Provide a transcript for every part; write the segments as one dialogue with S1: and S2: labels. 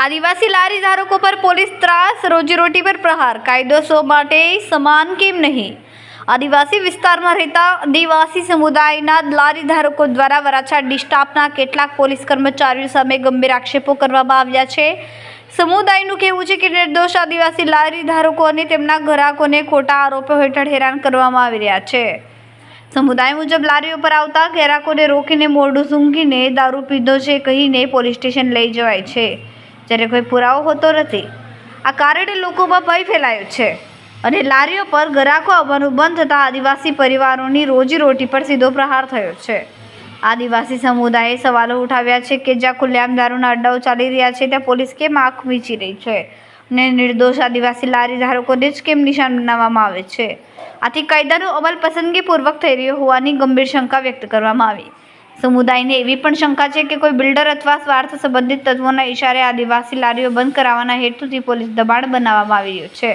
S1: આદિવાસી લારી ધારકો પર પોલીસ ત્રાસ, રોજીરોટી પર પ્રહાર, કાયદો સૌ માટે સમાન કેમ નહીં? આદિવાસી વિસ્તારમાં રહેતા આદિવાસી સમુદાયના લારી ધારકો દ્વારા વરાછા ડી સ્ટાફના કેટલાક પોલીસ કર્મચારીઓ સામે ગંભીર આક્ષેપો કરવામાં આવ્યા છે. સમુદાયનું કહેવું છે કે નિર્દોષ આદિવાસી લારી ધારકો અને તેમના ગ્રાહકોને ખોટા આરોપો હેઠળ હેરાન કરવામાં આવી રહ્યા છે. સમુદાય મુજબ લારીઓ પર આવતા ગ્રાહકોને રોકીને મોઢું સૂંઘીને દારૂ પીધો છે કહીને પોલીસ સ્ટેશન લઈ જવાય છે, જ્યારે કોઈ પુરાવો હોતો નથી. આ કારણે લોકોમાં ભય ફેલાયો છે અને લારીઓ પર ગ્રાહકો આવવાનું બંધ થતાં આદિવાસી પરિવારોની રોજીરોટી પર સીધો પ્રહાર થયો છે. આદિવાસી સમુદાયે સવાલો ઉઠાવ્યા છે કે જ્યાં ખુલ્લેઆમ દારૂના અડ્ડાઓ ચાલી રહ્યા છે ત્યાં પોલીસ કેમ આંખ વીંચી રહી છે અને નિર્દોષ આદિવાસી લારી ધારકોને જ કેમ નિશાન બનાવવામાં આવે છે. આથી કાયદાનો અમલ પસંદગીપૂર્વક થઈ રહ્યો હોવાની ગંભીર શંકા વ્યક્ત કરવામાં આવી. સમુદાયને એવી પણ શંકા છે કે કોઈ બિલ્ડર અથવા સ્વાર્થ સંબંધિત તત્વોના ઇશારે આદિવાસી લારીઓ બંધ કરાવવાના હેતુથી પોલીસ દબાણ બનાવવામાં આવી રહ્યું છે.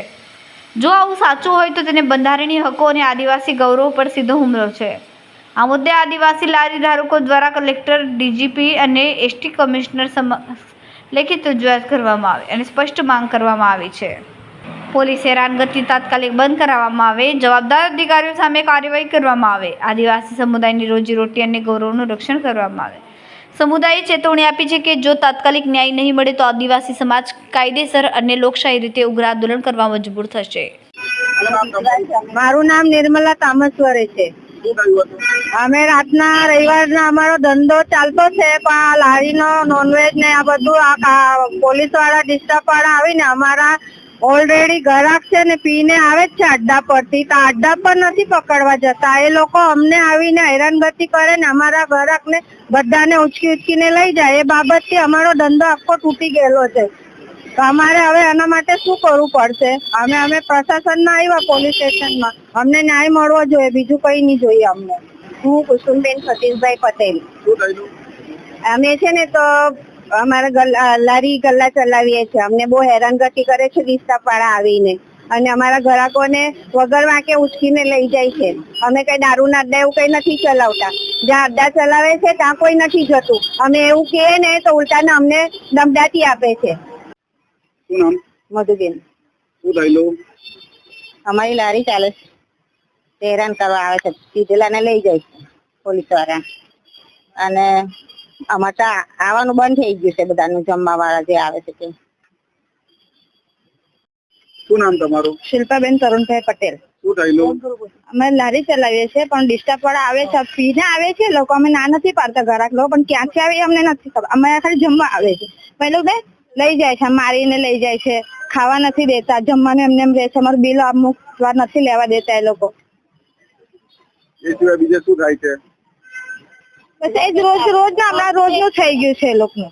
S1: જો આવું સાચું હોય તો તેને બંધારણીય હકો અને આદિવાસી ગૌરવ પર સીધો હુમલો છે. આ મુદ્દે આદિવાસી લારી ધારકો દ્વારા કલેક્ટર, ડીજીપી અને એસટી કમિશનર સમક્ષ લેખિત રજૂઆત કરવામાં આવી અને સ્પષ્ટ માંગ કરવામાં આવી છે. પોલીસ હેરાનગતિ તાત્કાલિક બંધ કરાવવામાં આવે, જવાબદાર અધિકારીઓ સામે કાર્યવાહી કરવામાં આવે, આદિવાસી સમુદાયની રોજીરોટી અને ગૌરવનું રક્ષણ કરવામાં આવે. સમુદાયે ચેતવણી આપી છે કે જો તાત્કાલિક ન્યાય નહીં મળે તો આદિવાસી સમાજ કાયદેસર અને લોકશાહી રીતે ઉગ્ર આંદોલન કરવા મજબૂર થશે.
S2: મારું નામ નિર્મલા તામસવરે છે. અમે રાતના રવિવારના અમારો ધંધો ચાલતો છે, પણ આ લારીનો નોનવેજ ને આ બધું આ પોલીસ વાળા ડિસ્ટર્બ વાળા આવીને અમારા ઓલરેડી ગ્રાહક છે ને પીને આવે જ છે અડ્ડા પરથી, તો અડ્ડા પર નથી પકડવા જતા. એ લોકો અમને આવીને હેરાનગતિ કરે ને અમારા ગ્રાહકને બધાને ઉચકીને લઈ જાય. એ બાબતથી અમારો ધંધો આખો તૂટી ગયેલો છે. તો અમારે હવે આના માટે શું કરવું પડશે? અમે પ્રશાસનમાં આવ્યા પોલીસ સ્ટેશનમાં, અમને ન્યાય મળવો જોઈએ, બીજું કઈ નહીં જોઈએ અમને. હું કુસુમબેન સતીશભાઈ પટેલ. અમે છે ને તો અમારે લારી ગલ્લા ચલાવીએ છીએ. અમને બહુ હેરાનગતિ કરે છે ડિસ્ટર્બ વાળા આવીને, અને અમારા ગ્રાહકોને વગર વાંકે ઉચકીને લઈ જાય છે. અમે કઈ દારૂના અડ્ડા એવું કઈ નથી ચલાવતા. જ્યાં અડ્ડા ચલાવે છે ત્યાં કોઈ નથી જતું. અમે એવું કહીએ ને તો ઉલટાને અમને દમદાટી આપે છે. મધુબેન. અમારી લારી ચાલે છે, હેરાન કરવા આવે છે, પીધેલાને લઈ જાય છે પોલીસ વાળા. અને અમારે તો આવવાનું બંધ થઈ ગયું છે બધાનું, જમવા વાળા જે આવે છે તે.
S3: શું નામ તમારું?
S2: શિલ્પાબેન તરુણભાઈ પટેલ.
S3: શું થયેલું?
S2: અમે લારી ચલાવીએ છીએ, પણ ડિસ્ટર્બ વાળા આવે છે, પીને આવે છે લોકો. અમે ના નથી પાડતા ગ્રાહક લોકો, પણ ક્યાંથી આવે અમને નથી ખબર. અમે ખાલી જમવા આવે છે, પેલું બે લઈ જાય છે, મારીને લઈ જાય છે, ખાવા નથી દેતા, જમવાનું એમને એમ રહે છે. અમારું બિલ અમુક વાર નથી લેવા દેતા એ લોકો.
S3: એ સિવાય બીજે શું થાય છે?
S2: બસ એ જ રોજ ના હમણાં રોજનું થઈ ગયું છે એ લોકોનું.